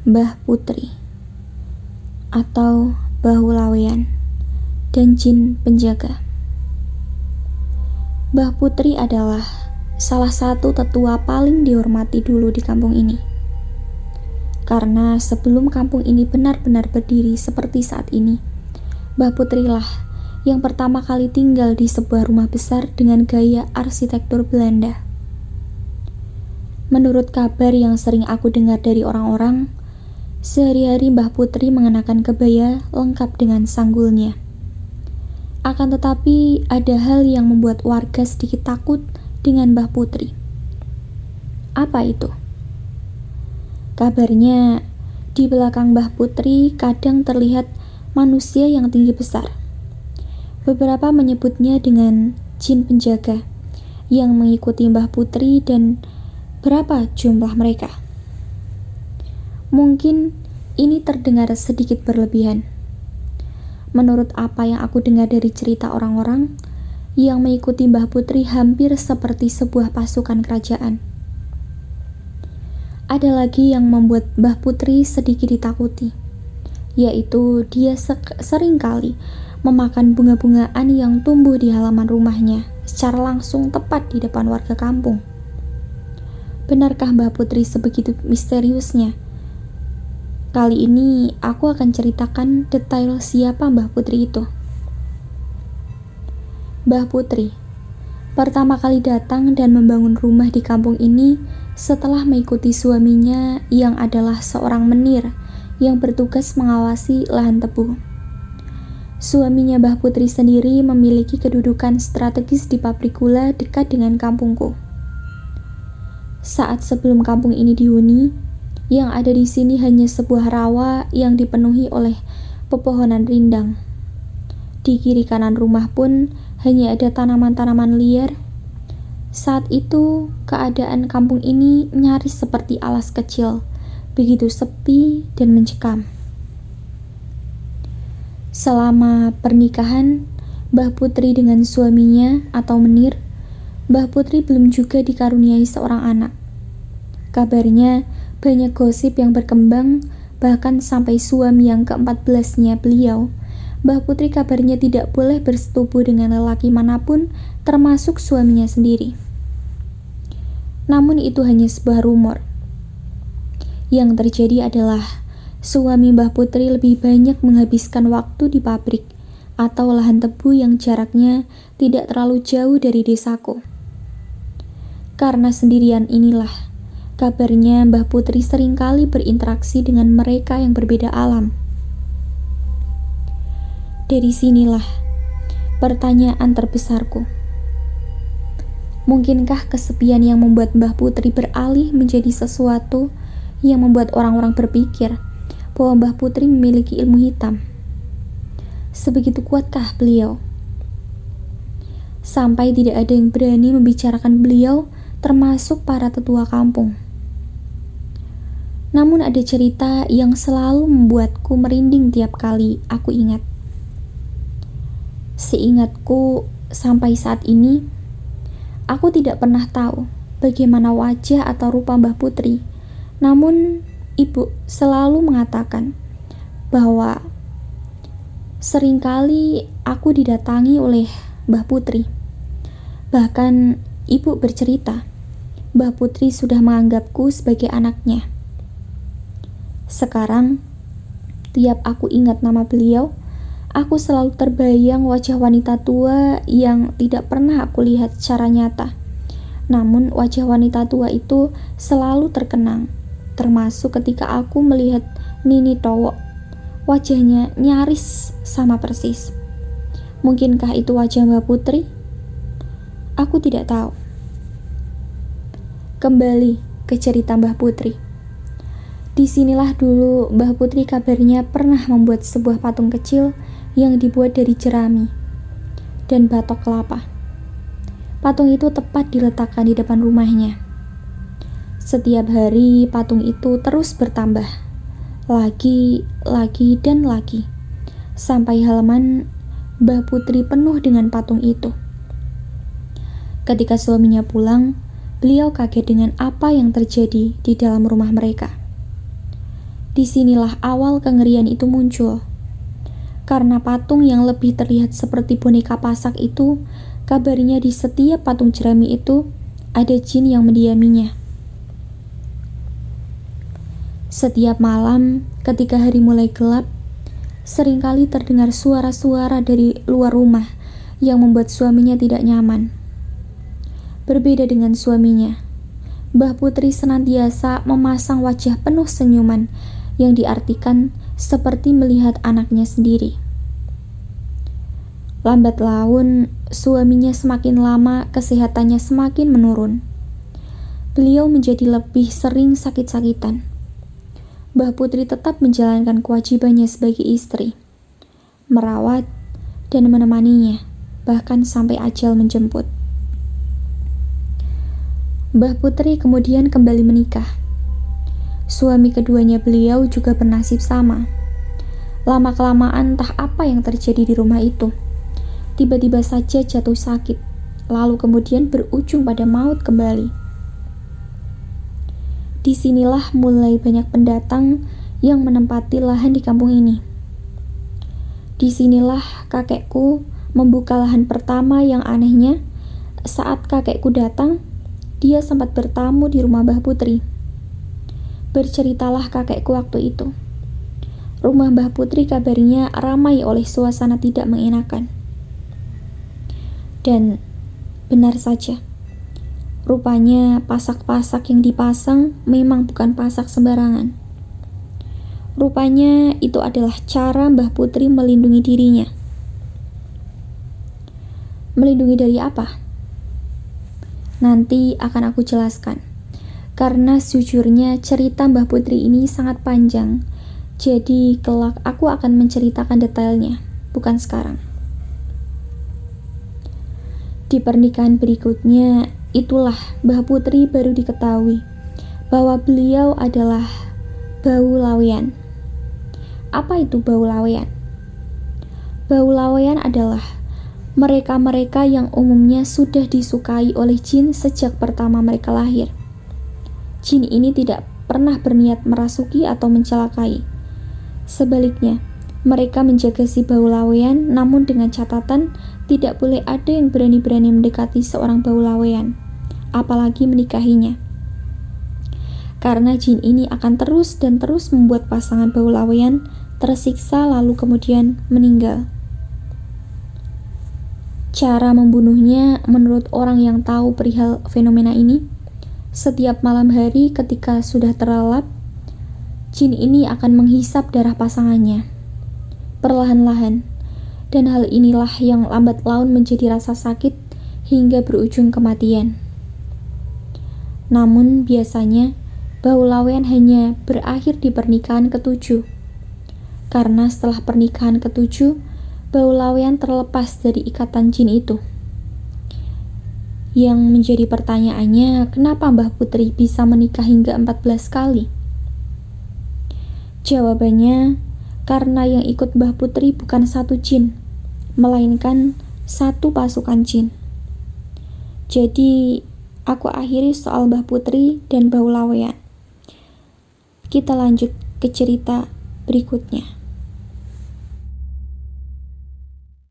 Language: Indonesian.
Mbah Putri atau Bahulawean dan Jin Penjaga. Mbah Putri adalah salah satu tetua paling dihormati dulu di kampung ini. Karena sebelum kampung ini benar-benar berdiri seperti saat ini, Mbah Putri lah yang pertama kali tinggal di sebuah rumah besar dengan gaya arsitektur Belanda. Menurut kabar yang sering aku dengar dari orang-orang, sehari-hari Mbah Putri mengenakan kebaya lengkap dengan sanggulnya. Akan tetapi ada hal yang membuat warga sedikit takut dengan Mbah Putri. Apa itu? Kabarnya di belakang Mbah Putri kadang terlihat manusia yang tinggi besar. Beberapa menyebutnya dengan Jin Penjaga yang mengikuti Mbah Putri, dan berapa jumlah mereka? Mungkin ini terdengar sedikit berlebihan. Menurut apa yang aku dengar dari cerita orang-orang, yang mengikuti Mbah Putri hampir seperti sebuah pasukan kerajaan. Ada lagi yang membuat Mbah Putri sedikit ditakuti, yaitu dia seringkali memakan bunga-bungaan yang tumbuh di halaman rumahnya secara langsung tepat di depan warga kampung. Benarkah Mbah Putri sebegitu misteriusnya? Kali ini aku akan ceritakan detail siapa Mbah Putri itu. Mbah Putri pertama kali datang dan membangun rumah di kampung ini setelah mengikuti suaminya yang adalah seorang menir yang bertugas mengawasi lahan tebu. Suaminya Mbah Putri sendiri memiliki kedudukan strategis di pabrik gula dekat dengan kampungku. Saat sebelum kampung ini dihuni, yang ada di sini hanya sebuah rawa yang dipenuhi oleh pepohonan rindang. Di kiri kanan rumah pun hanya ada tanaman-tanaman liar. Saat itu, keadaan kampung ini nyaris seperti alas kecil, begitu sepi dan mencekam. Selama pernikahan Mbah Putri dengan suaminya atau menir, Mbah Putri belum juga dikaruniai seorang anak. Kabarnya banyak gosip yang berkembang, bahkan sampai suami yang ke-14-nya beliau, Mbah Putri kabarnya tidak boleh bersetubuh dengan lelaki manapun, termasuk suaminya sendiri. Namun itu hanya sebuah rumor. Yang terjadi adalah suami Mbah Putri lebih banyak menghabiskan waktu di pabrik atau lahan tebu yang jaraknya tidak terlalu jauh dari desaku. Karena sendirian inilah, kabarnya Mbah Putri seringkali berinteraksi dengan mereka yang berbeda alam. Dari sinilah pertanyaan terbesarku. Mungkinkah kesepian yang membuat Mbah Putri beralih menjadi sesuatu yang membuat orang-orang berpikir bahwa Mbah Putri memiliki ilmu hitam? Sebegitu kuatkah beliau? Sampai tidak ada yang berani membicarakan beliau, termasuk para tetua kampung. Namun ada cerita yang selalu membuatku merinding tiap kali aku ingat. Seingatku sampai saat ini, aku tidak pernah tahu bagaimana wajah atau rupa Mbah Putri. Namun ibu selalu mengatakan bahwa seringkali aku didatangi oleh Mbah Putri. Bahkan ibu bercerita, Mbah Putri sudah menganggapku sebagai anaknya. Sekarang, tiap aku ingat nama beliau, aku selalu terbayang wajah wanita tua yang tidak pernah aku lihat secara nyata. Namun wajah wanita tua itu selalu terkenang, termasuk ketika aku melihat Nini Towo. Wajahnya nyaris sama persis. Mungkinkah itu wajah Mbah Putri? Aku tidak tahu. Kembali ke cerita Mbah Putri. Disinilah dulu Mbah Putri kabarnya pernah membuat sebuah patung kecil yang dibuat dari jerami dan batok kelapa. Patung itu tepat diletakkan di depan rumahnya. Setiap hari patung itu terus bertambah, lagi, dan lagi, sampai halaman Mbah Putri penuh dengan patung itu. Ketika suaminya pulang, beliau kaget dengan apa yang terjadi di dalam rumah mereka. Disinilah awal kengerian itu muncul. Karena patung yang lebih terlihat seperti boneka pasak itu, kabarnya di setiap patung jerami itu ada jin yang mendiaminya. Setiap malam, ketika hari mulai gelap, seringkali terdengar suara-suara dari luar rumah yang membuat suaminya tidak nyaman. Berbeda dengan suaminya, Mbah Putri senantiasa memasang wajah penuh senyuman yang diartikan seperti melihat anaknya sendiri. Lambat laun, suaminya semakin lama kesehatannya semakin menurun. Beliau menjadi lebih sering sakit-sakitan. Mbah Putri tetap menjalankan kewajibannya sebagai istri, merawat dan menemaninya, bahkan sampai ajal menjemput. Mbah Putri kemudian kembali menikah. Suami keduanya beliau juga bernasib sama. Lama-kelamaan entah apa yang terjadi di rumah itu. Tiba-tiba saja jatuh sakit, lalu kemudian berujung pada maut kembali. Disinilah mulai banyak pendatang yang menempati lahan di kampung ini. Disinilah kakekku membuka lahan pertama yang anehnya. Saat kakekku datang, dia sempat bertamu di rumah Mbah Putri. Berceritalah kakekku waktu itu. Rumah Mbah Putri kabarnya ramai oleh suasana tidak mengenakan. Dan benar saja, rupanya pasak-pasak yang dipasang memang bukan pasak sembarangan. Rupanya itu adalah cara Mbah Putri melindungi dirinya. Melindungi dari apa? Nanti akan aku jelaskan. Karena sejujurnya cerita Mbah Putri ini sangat panjang. Jadi kelak aku akan menceritakan detailnya, bukan sekarang. Di pernikahan berikutnya, itulah Mbah Putri baru diketahui bahwa beliau adalah bau laweyan. Apa itu bau laweyan? Bau laweyan adalah mereka-mereka yang umumnya sudah disukai oleh jin sejak pertama mereka lahir. Jin ini tidak pernah berniat merasuki atau mencelakai. Sebaliknya, mereka menjaga si bau laweyan, namun dengan catatan tidak boleh ada yang berani-berani mendekati seorang bau laweyan, apalagi menikahinya. Karena jin ini akan terus dan terus membuat pasangan bau laweyan tersiksa lalu kemudian meninggal. Cara membunuhnya menurut orang yang tahu perihal fenomena ini, setiap malam hari ketika sudah terlelap, jin ini akan menghisap darah pasangannya perlahan-lahan, dan hal inilah yang lambat laun menjadi rasa sakit hingga berujung kematian. Namun biasanya bau laweyan hanya berakhir di pernikahan ketujuh, karena setelah pernikahan ketujuh, bau laweyan terlepas dari ikatan jin itu. Yang menjadi pertanyaannya, kenapa Mbah Putri bisa menikah hingga 14 kali? Jawabannya, karena yang ikut Mbah Putri bukan satu jin, melainkan satu pasukan jin. Jadi, aku akhiri soal Mbah Putri dan bau laweyan. Kita lanjut ke cerita berikutnya.